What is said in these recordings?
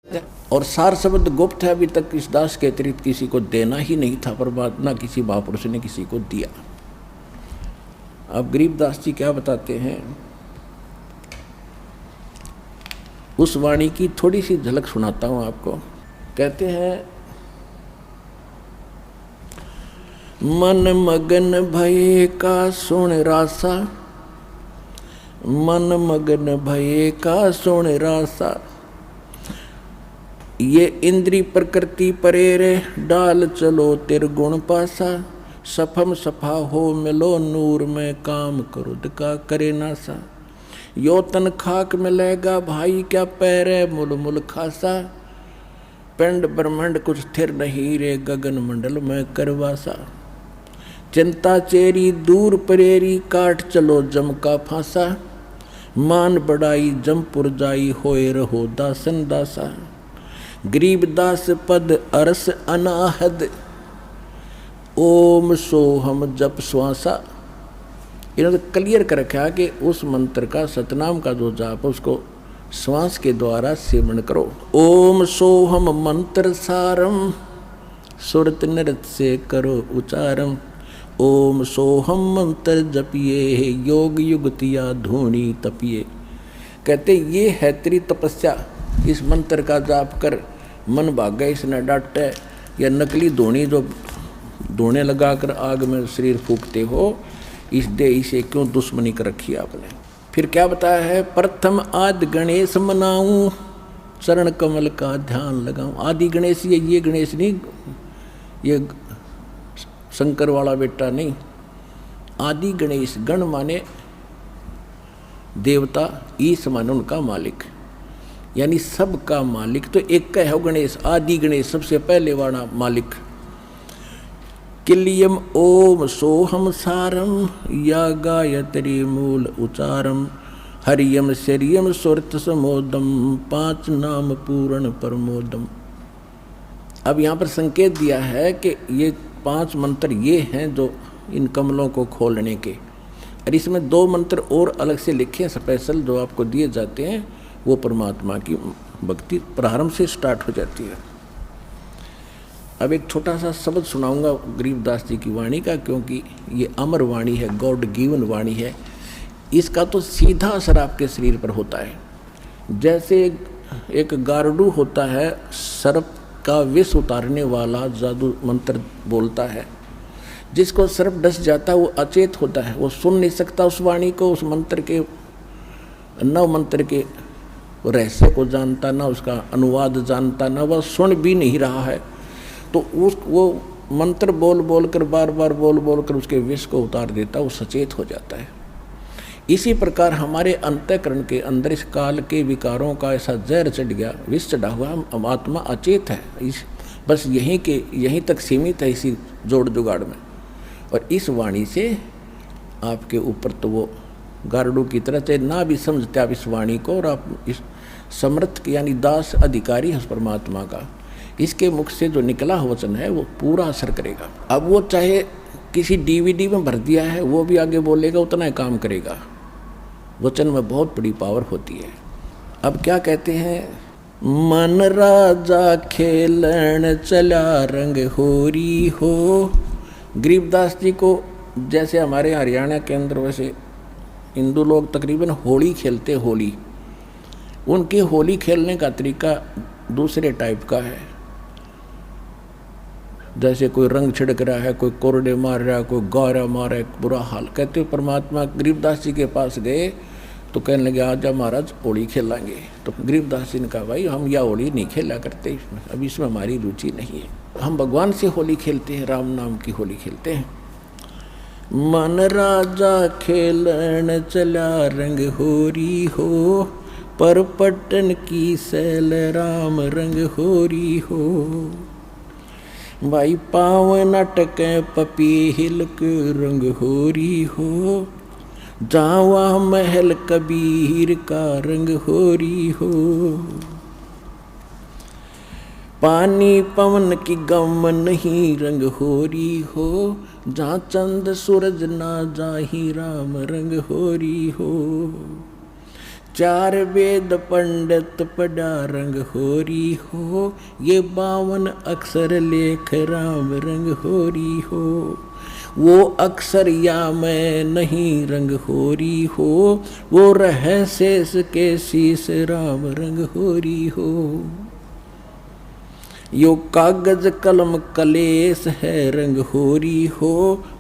और सार शब्द गुप्त है, अभी तक इस दास के अतिरिक्त किसी को देना ही नहीं था, परमात्मा किसी महापुरुष ने किसी को दिया। अब गरीबदास जी क्या बताते हैं, उस वाणी की थोड़ी सी झलक सुनाता हूं आपको। कहते हैं, मन मगन भये का सुन रासा, मन मगन भये का सुन रासा, ये इंद्री प्रकृति परेरे, डाल चलो तिरगुण पासा, सफम सफा हो मिलो नूर में, काम क्रोध का करे नासा, यो तन खाक मिलेगा भाई, क्या पैरे मुल मुल खासा, पिंड ब्रह्मंड कुछ स्थिर नहीं रे, गगन मंडल में करवासा, चिंता चेरी दूर परेरी, काट चलो जम का फांसा, मान बढ़ाई जमपुर जाई, होए रहो दासन दासा, गरीबदास पद अरस अनाहद, ओम सोहम जप श्वासा। इन्होंने क्लियर कर रखा कि उस मंत्र का, सतनाम का जो जाप उसको श्वास के द्वारा सेवन करो। ओम सोहम मंत्र सारम, सुरत नृत से करो उच्चारम, ओम सोहम मंत्र जपिए, योग युगतिया धूनी तपिए। कहते ये है तेरी तपस्या, इस मंत्र का जाप कर, मन भागे इसने डांटे, या नकली धोनी जो धोने लगाकर आग में शरीर फूकते हो, इस देह से क्यों दुश्मनी कर रखी आपने। फिर क्या बताया है, प्रथम आदि गणेश मनाऊं, चरण कमल का ध्यान लगाऊं। आदि गणेश ये गणेश नहीं, ये शंकर वाला बेटा नहीं, आदि गणेश, गण माने देवता, ईश माने उनका मालिक, यानी सबका मालिक तो एक का है गणेश, आदि गणेश सबसे पहले वाला मालिक। किलियम ओम सोहम सारम, या गायत्री मूल उचारम, हरियम शरियम सुरत समोदम, पांच नाम पूर्ण प्रमोदम। अब यहाँ पर संकेत दिया है कि ये 5 मंत्र ये हैं जो इन कमलों को खोलने के, और इसमें 2 मंत्र और अलग से लिखे स्पेशल जो आपको दिए जाते हैं, वो परमात्मा की भक्ति प्रारंभ से स्टार्ट हो जाती है। अब एक छोटा सा शब्द सुनाऊंगा गरीबदास जी की वाणी का, क्योंकि ये अमर वाणी है, गॉड गिवन वाणी है। इसका तो सीधा असर आपके शरीर पर होता है। जैसे एक गारडू होता है, सर्प का विष उतारने वाला जादू मंत्र बोलता है, जिसको सर्प डस जाता है वो अचेत होता है, वो सुन नहीं सकता उस वाणी को, उस मंत्र के, नव मंत्र के रहस्य को जानता, ना उसका अनुवाद जानता, ना वह सुन भी नहीं रहा है, तो वो मंत्र बोल बोल कर, बार बार बोल बोल कर उसके विष को उतार देता, वो सचेत हो जाता है। इसी प्रकार हमारे अंतःकरण के अंदर इस काल के विकारों का ऐसा जहर चढ़ गया, विष चढ़ा हुआ, हम आत्मा अचेत है, बस यहीं तक सीमित है इसी जोड़ जुगाड़ में। और इस वाणी से आपके ऊपर तो वो गारडू की तरह से ना भी समझते आप इस वाणी को, और आप इस समर्थ यानी दास अधिकारी है परमात्मा का, इसके मुख से जो निकला वचन है वो पूरा असर करेगा। अब वो चाहे किसी DVD में भर दिया है, वो भी आगे बोलेगा, उतना ही काम करेगा। वचन में बहुत बड़ी पावर होती है। अब क्या कहते हैं, मन राजा खेलन चला रंग होरी हो। गरीबदास जी को जैसे हमारे हरियाणा के अंदर वैसे हिंदू लोग तकरीबन होली खेलते, होली, उनकी होली खेलने का तरीका दूसरे टाइप का है। जैसे कोई रंग छिड़क रहा है, कोई कोरडे मार रहा है, कोई गौरा मार रहा है, बुरा हाल। कहते परमात्मा गरीबदास जी के पास गए तो कहने लगे आजा महाराज होली खेलेंगे। तो गरीबदास जी ने कहा भाई हम यह होली नहीं खेला करते, इसमें अभी इसमें हमारी रुचि नहीं है, हम भगवान से होली खेलते हैं, राम नाम की होली खेलते हैं। मन राजा खेलन चला रंग होरी हो, पर पट्टन की सैल राम रंग होरी हो। भाई पावन अटक पपी हिलक रंग होरी हो, जावा महल कबीर का रंग होरी हो। पानी पवन की गम नहीं रंग होरी हो, जहाँ चंद सूरज ना जाही राम रंग होरी हो। चार वेद पंडित पढ़ा रंग होरी हो, ये 52 अक्षर लेख राम रंग होरी हो। वो अक्षर या मैं नहीं रंग होरी हो, वो रह शेष के शीश राम रंग होरी हो। यो कागज कलम कलेश है रंग होरी हो,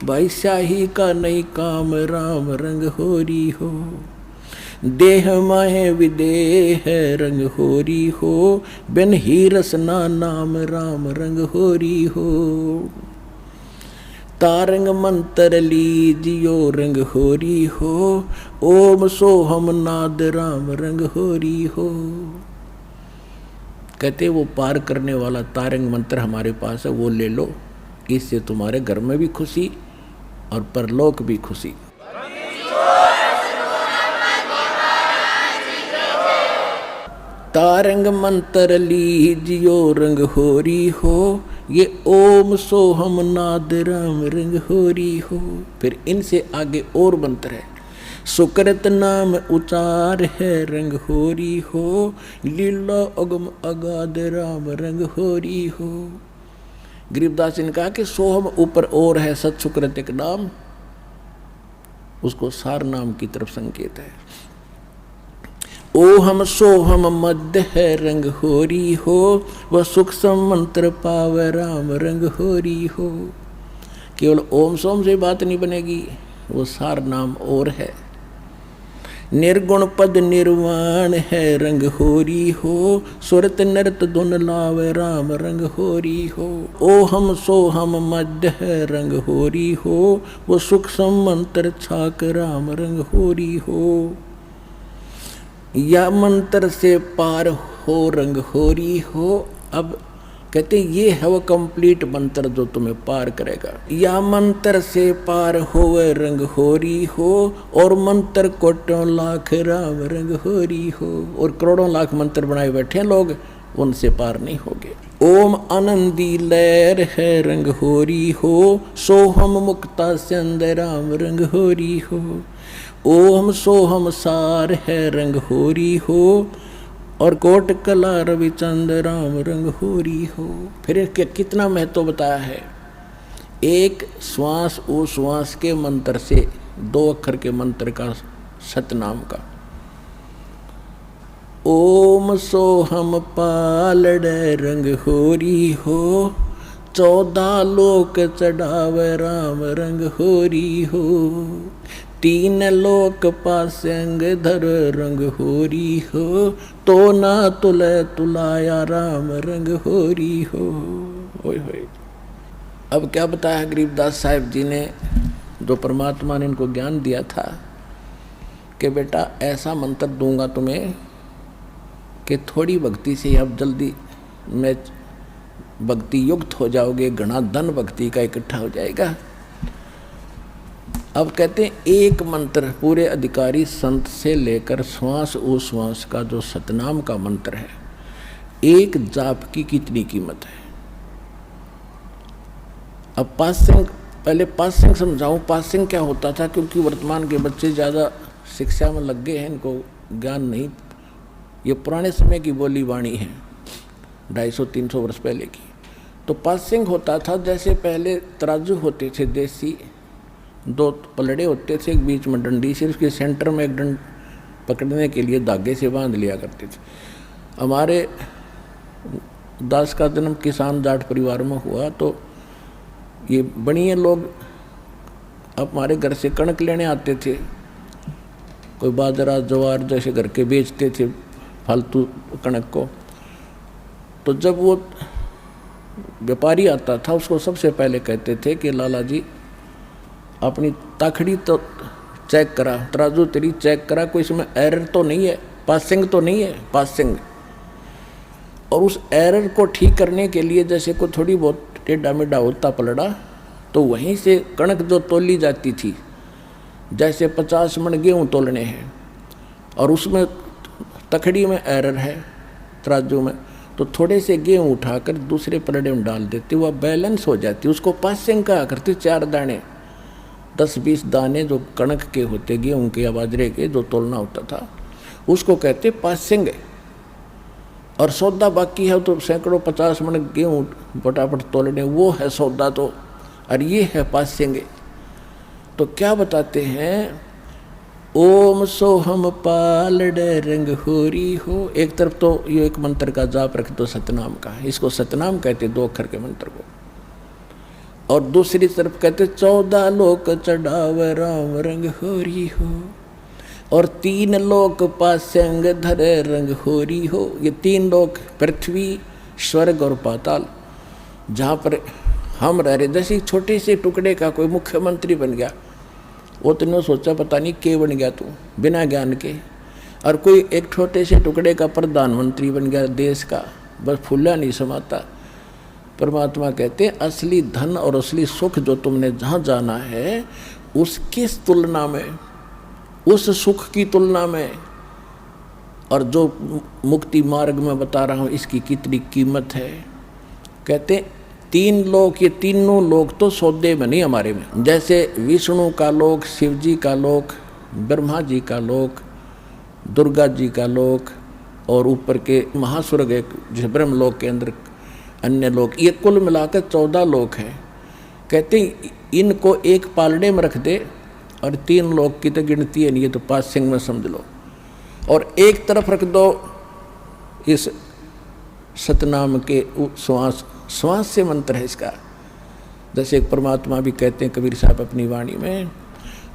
भाई शाही का नहीं काम राम रंग होरी हो। देह माहे विदेह है रंग होरी हो, बिन ही रसना नाम राम रंग होरी हो। तारंग मंत्र लीजियो रंग होरी हो, ओम सोहम नाद राम रंग होरी हो। कहते वो पार करने वाला तारंग मंत्र हमारे पास है, वो ले लो, इससे तुम्हारे घर में भी खुशी और परलोक भी खुशी। तारंग मंत्र लीजियो रंग होरी हो, ये ओम सोहम नाद राम रंग होरी हो। फिर इनसे आगे और मंत्र है, सुकृत नाम उचार है रंग होरी हो, लीला अगम अगाध राम रंग होरी हो। गरीबदास जी ने कहा कि सोहम ऊपर और है, सत सुकृत एक नाम, उसको सार नाम की तरफ संकेत है। ओहम सोहम मध्य है रंग होरी हो, वह सूक्ष्म मंत्र पावे राम रंग होरी हो। केवल ओम सोम से बात नहीं बनेगी, वो सार नाम और है। निर्गुण पद निर्वाण है रंग होरी हो, सुरत नृत धुन लावे राम रंग होरी हो। ओहम सोहम मध्य है रंग होरी हो, वो सूक्ष्म मंत्र छाक राम रंग होरी हो। या मंत्र से पार हो रंग होरी हो। अब कहते ये है वो कंप्लीट मंत्र जो तुम्हें पार करेगा। या मंत्र से पार होवे रंग होरी हो, और मंत्र कोटों लाख राम रंग होरी हो। और करोड़ों लाख मंत्र बनाए बैठे हैं लोग, उनसे पार नहीं होगे। ओम आनंदी लहर है रंग होरी हो, सोहम मुक्ता चंद राम रंग होरी हो। ओम सोहम सार है रंग होरी हो, और कोट कला रविचंद राम रंग होरी हो। फिर कितना महत्व बताया है। एक श्वास ओ श्वास के मंत्र से, 2 अक्षर के मंत्र का, सतनाम का। ओम सोहम पालड़ रंग होरी हो, 14 लोक चढ़ावे राम रंग होरी हो। 3 लोक पासंग धर रंग होरी हो, तो ना तुले तुलाया राम रंग होरी हो। ओए होए। अब क्या बताया गरीबदास साहिब जी ने, जो परमात्मा ने इनको ज्ञान दिया था कि बेटा ऐसा मंत्र दूंगा तुम्हें कि थोड़ी भक्ति से अब जल्दी में भक्ति युक्त हो जाओगे, घना धन भक्ति का इकट्ठा हो जाएगा। अब कहते हैं एक मंत्र पूरे अधिकारी संत से लेकर श्वास ओ श्वास का जो सतनाम का मंत्र है, एक जाप की कितनी कीमत है। अब पासिंग, पहले पासिंग समझाऊं। पासिंग क्या होता था, क्योंकि वर्तमान के बच्चे ज़्यादा शिक्षा में लग गए हैं, इनको ज्ञान नहीं। ये पुराने समय की बोली वाणी है, 250-300 वर्ष पहले की। तो पासिंग होता था, जैसे पहले तराजू होते थे देसी, 2 पलड़े होते थे, एक बीच में डंडी, सिर्फ के सेंटर में एक डंड पकड़ने के लिए धागे से बांध लिया करते थे। हमारे दास का जन्म किसान जाट परिवार में हुआ, तो ये बनिए लोग अब हमारे घर से कणक लेने आते थे, कोई बाजरा ज्वार जैसे घर के बेचते थे फालतू कणक को। तो जब वो व्यापारी आता था, उसको सबसे पहले कहते थे कि लाला जी अपनी ताखड़ी तो चेक करा, तराजू तेरी चेक करा, कोई इसमें एरर तो नहीं है, पासिंग तो नहीं है, पासिंग। और उस एरर को ठीक करने के लिए जैसे कोई थोड़ी बहुत टेढ़ा मेढ़ा होता पलड़ा, तो वहीं से कणक जो तोली जाती थी, जैसे 50 मन गेहूँ तोलने हैं और उसमें तखड़ी में एरर है तराजू में, तो थोड़े से गेहूँ उठाकर दूसरे पलड़े में डाल देते, वह बैलेंस हो जाती। उसको पासिंग कहा करते। 4 दाने, 10-20 दाने जो कणक के होते, गेहूँ के या बाजरे के, जो तोलना होता था, उसको कहते पासेंगे। और सौदा बाकी है तो सैकड़ों 50 मन गेहूँ फटाफट तोलने, वो है सौदा तो, और ये है पासेंगे। तो क्या बताते हैं, ओम सोहम पालड रंग होरी हो। एक तरफ तो ये एक मंत्र का जाप रख दो सतनाम का, इसको सतनाम कहते 2 अक्षर के मंत्र को, और दूसरी तरफ कहते 14 लोक चढ़ाव राम रंग होरी हो, और 3 लोक पासंग धरे रंग होरी हो। ये 3 लोक पृथ्वी, स्वर्ग और पाताल, जहाँ पर हम रह रहे। जैसे छोटे से टुकड़े का कोई मुख्यमंत्री बन गया, वो तुमने सोचा पता नहीं के बन गया तू बिना ज्ञान के, और कोई एक छोटे से टुकड़े का प्रधानमंत्री बन गया देश का, बस फूला नहीं समाता। परमात्मा कहते हैं असली धन और असली सुख जो तुमने जहाँ जाना है, उसकी तुलना में, उस सुख की तुलना में, और जो मुक्ति मार्ग में बता रहा हूँ इसकी कितनी कीमत है। कहते 3 लोक, ये तीनों लोक तो सौदे में नहीं हमारे में। जैसे विष्णु का लोक, शिव जी का लोक, ब्रह्मा जी का लोक, दुर्गा जी का लोक, और ऊपर के महास्वर्ग जो ब्रह्म लोक के अंदर अन्य लोक, ये कुल मिलाकर 14 लोक हैं। कहते इनको एक पालड़े में रख दे और 3 लोक की तो गिनती है नहीं, ये तो 5 सिंह में समझ लो, और एक तरफ रख दो इस सतनाम के श्वास, श्वास से मंत्र है इसका। जैसे एक परमात्मा भी कहते हैं कबीर साहब अपनी वाणी में,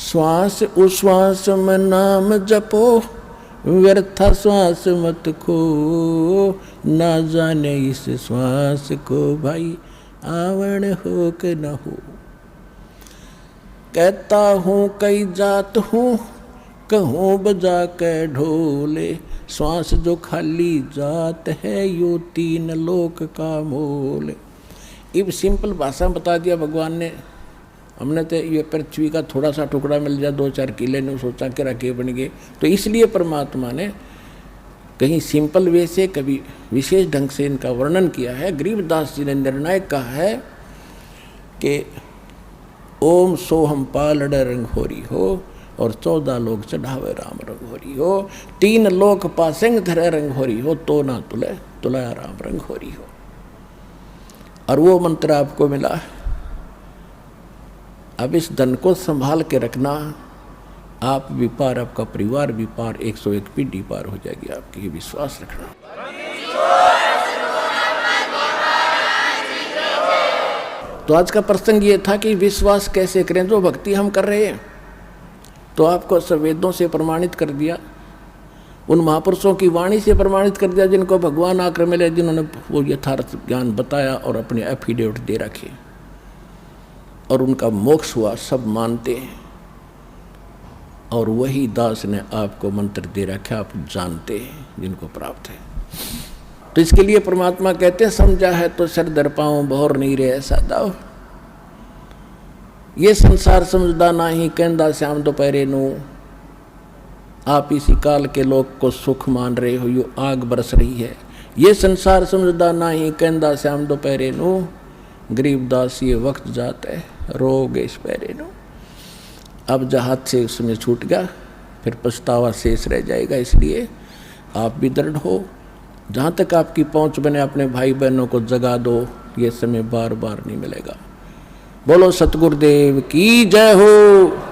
श्वास उश्वास में नाम जपो, व्यर्था श्वास मत खो, ना जाने इस श्वास को भाई आवण हो कि न हो। कहता हूँ कई जात हूँ, कहूँ बजा के ढोले, श्वास जो खाली जात है यो 3 लोक का मोल। इब सिंपल भाषा में बता दिया भगवान ने। हमने तो ये पृथ्वी का थोड़ा सा टुकड़ा मिल जाए 2-4 किले ने सोचा कि रखे बन गए, तो इसलिए परमात्मा ने कहीं सिंपल वे से, कभी विशेष ढंग से इनका वर्णन किया है। गरीबदास जी ने निर्णायक कहा है कि ओम सोहम पालड़ रंग होरी हो, और 14 लोक चढ़ावे राम रंग होरी हो, 3 लोक पासेंग धरे रंग होरी हो, तो ना तुले तुलाया राम रंग होरी हो। और वो मंत्र आपको मिला। अब इस धन को संभाल के रखना, आप भी पार, आपका परिवार भी पार, 101 पीढ़ी पार हो जाएगी आपकी, ये विश्वास रखना। तो आज का प्रसंग ये था कि विश्वास कैसे करें। जो भक्ति हम कर रहे हैं तो आपको वेदों से प्रमाणित कर दिया, उन महापुरुषों की वाणी से प्रमाणित कर दिया जिनको भगवान आकर मिले, जिन्होंने वो यथार्थ ज्ञान बताया और अपने एफिडेविट दे रखे, और उनका मोक्ष हुआ, सब मानते हैं। और वही दास ने आपको मंत्र दे रखा, आप जानते हैं जिनको प्राप्त है। तो इसके लिए परमात्मा कहते हैं समझा है तो सर दर पाऊं, बहुर नहीं रहे ऐसा दाव। ये संसार समझदा नहीं, कहंदा श्याम दोपहरे नू, आप इसी काल के लोग को सुख मान रहे हो, यो आग बरस रही है। ये संसार समझदा नहीं, कहंदा श्याम दोपहरे नू, गरीबदास ये वक्त जाता है, रोग इस पैरे नू। अब जहाज से उसमें छूट गया, फिर पछतावा शेष रह जाएगा। इसलिए आप भी दृढ़ हो, जहाँ तक आपकी पहुँच बने अपने भाई बहनों को जगा दो, ये समय बार बार नहीं मिलेगा। बोलो सतगुरुदेव की जय हो।